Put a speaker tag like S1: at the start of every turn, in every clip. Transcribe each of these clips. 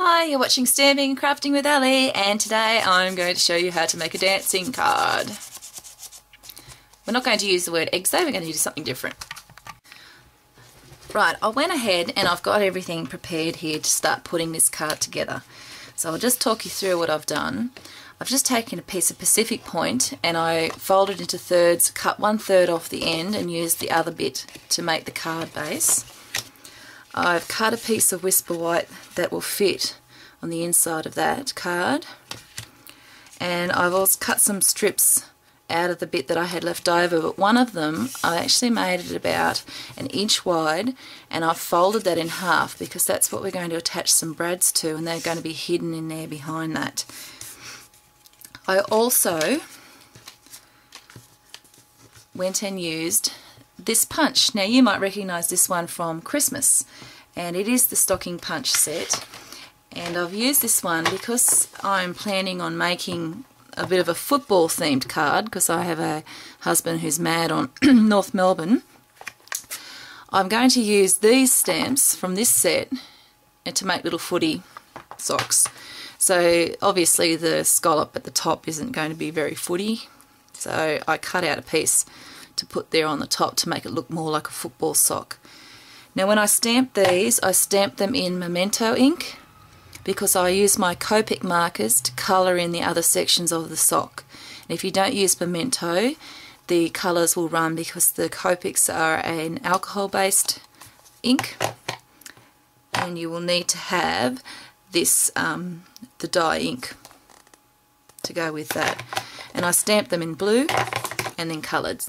S1: Hi, you're watching Stamping and Crafting with Ali, and today I'm going to show you how to make a dancing card. We're not going to use the word eggs though, we're going to do something different. Right, I went ahead and I've got everything prepared here to start putting this card together. So I'll just talk you through what I've done. I've just taken a piece of Pacific point and I folded into thirds, cut 1/3 off the end and used the other bit to make the card base. I've cut a piece of Whisper White that will fit on the inside of that card, and I've also cut some strips out of the bit that I had left over, but one of them I actually made it about 1 inch wide, and I've folded that in half because that's what we're going to attach some brads to, and they're going to be hidden in there behind that. I also went and used this punch. Now you might recognise this one from Christmas, and it is the stocking punch set, and I've used this one because I'm planning on making a bit of a football themed card because I have a husband who's mad on North Melbourne. I'm going to use these stamps from this set and to make little footy socks. So obviously the scallop at the top isn't going to be very footy, so I cut out a piece to put there on the top to make it look more like a football sock. Now when I stamped these, I stamped them in Memento ink because I use my Copic markers to colour in the other sections of the sock. And if you don't use Memento, the colours will run because the Copics are an alcohol based ink, and you will need to have this the dye ink to go with that. And I stamped them in blue and then coloured.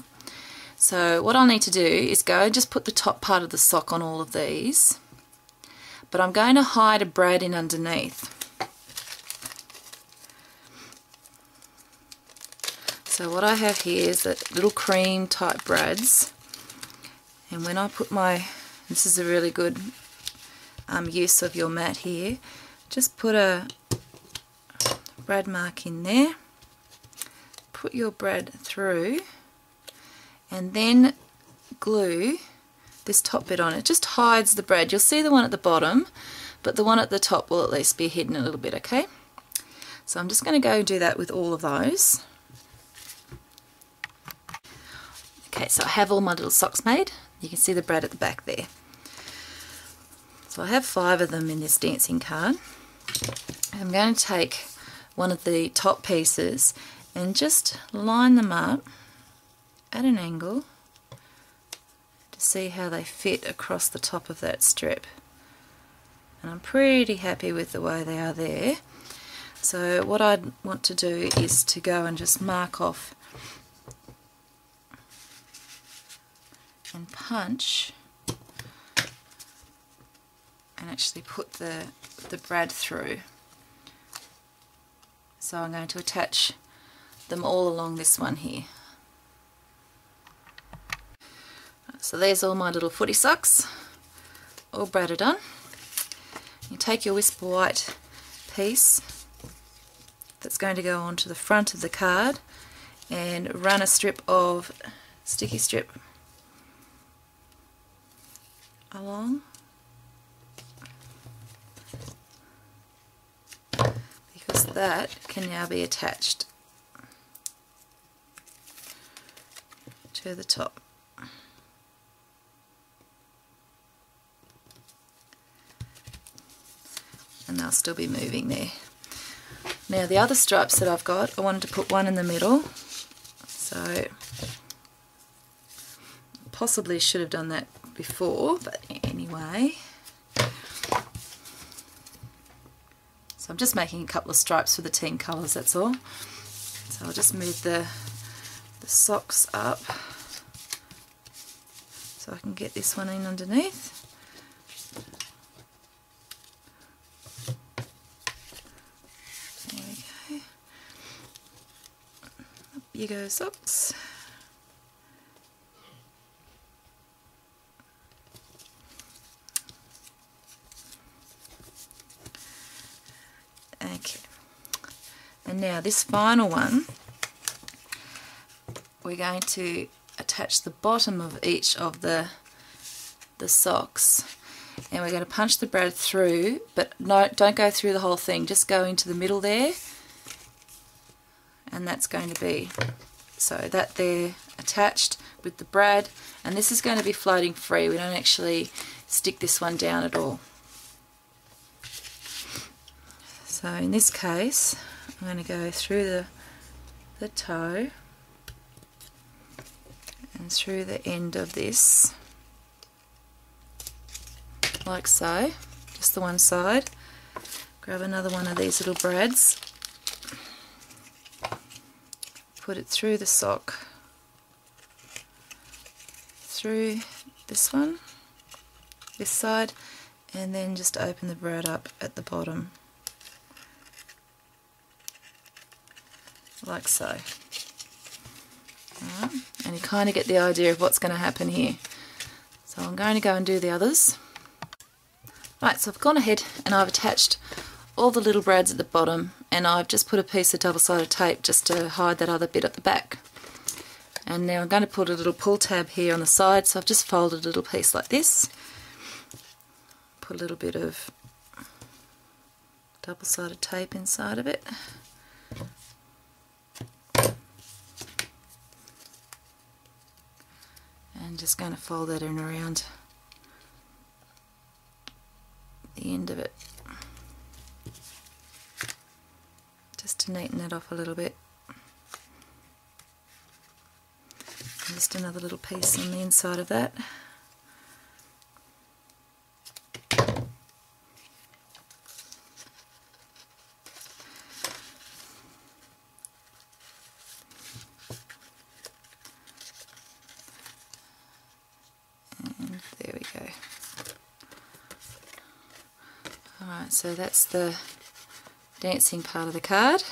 S1: So what I'll need to do is go and just put the top part of the sock on all of these, but I'm going to hide a brad in underneath. So what I have here is that little cream type brads, and when I put this is a really good use of your mat here, just put a brad mark in there, put your brad through, and then glue this top bit on. It just hides the brad. You'll see the one at the bottom, but the one at the top will at least be hidden a little bit, okay? So I'm just going to go and do that with all of those. Okay, so I have all my little socks made. You can see the brad at the back there. So I have 5 of them in this dancing card. I'm going to take one of the top pieces and just line them up at an angle to see how they fit across the top of that strip, and I'm pretty happy with the way they are there. So what I'd want to do is to go and just mark off and punch and actually put the brad through. So I'm going to attach them all along this one here. So there's all my little footy socks, all bradded on. You take your Whisper White piece that's going to go onto the front of the card and run a strip of sticky strip along, because that can now be attached to the top. And they'll still be moving there. Now the other stripes that I've got, I wanted to put one in the middle, so possibly should have done that before, but anyway. So I'm just making a couple of stripes for the team colours, that's all. So I'll just move the socks up so I can get this one in underneath. You go, socks. Okay. And now this final one, we're going to attach the bottom of each of the socks, and we're going to punch the brad through, but no, don't go through the whole thing, just go into the middle there, and that's going to be, so that there attached with the brad, and this is going to be floating free. We don't actually stick this one down at all. So in this case I'm going to go through the toe and through the end of this, like so, just the one side. Grab another one of these little brads, put it through the sock, through this one, this side, and then just open the brad up at the bottom, like so. Alright, and you kind of get the idea of what's going to happen here. So I'm going to go and do the others. Right, so I've gone ahead and I've attached all the little brads at the bottom, and I've just put a piece of double-sided tape just to hide that other bit at the back. And now I'm going to put a little pull tab here on the side, so I've just folded a little piece like this, put a little bit of double-sided tape inside of it, and just going to fold that in around the end of it, just to neaten that off a little bit. And just another little piece on the inside of that. And there we go. Alright, so that's the dancing part of the card.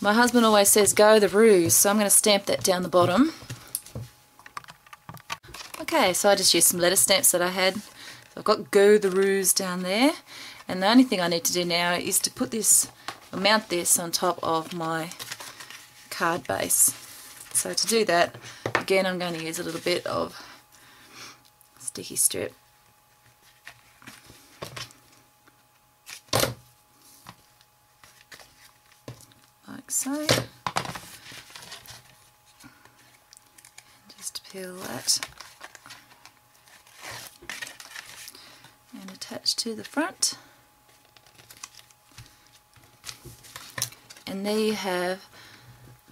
S1: My husband always says go the ruse, so I'm going to stamp that down the bottom. Okay, so I just used some letter stamps that I had. So I've got go the ruse down there, and the only thing I need to do now is to put this, or mount this on top of my card base. So to do that, again I'm going to use a little bit of sticky strip. Like so. Just peel that and attach to the front. And there you have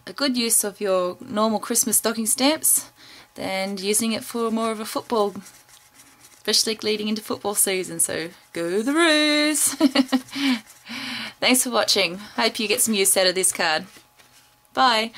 S1: a good use of your normal Christmas stocking stamps, and using it for more of a football, especially leading into football season, so go the Roos! Thanks for watching. Hope you get some use out of this card. Bye!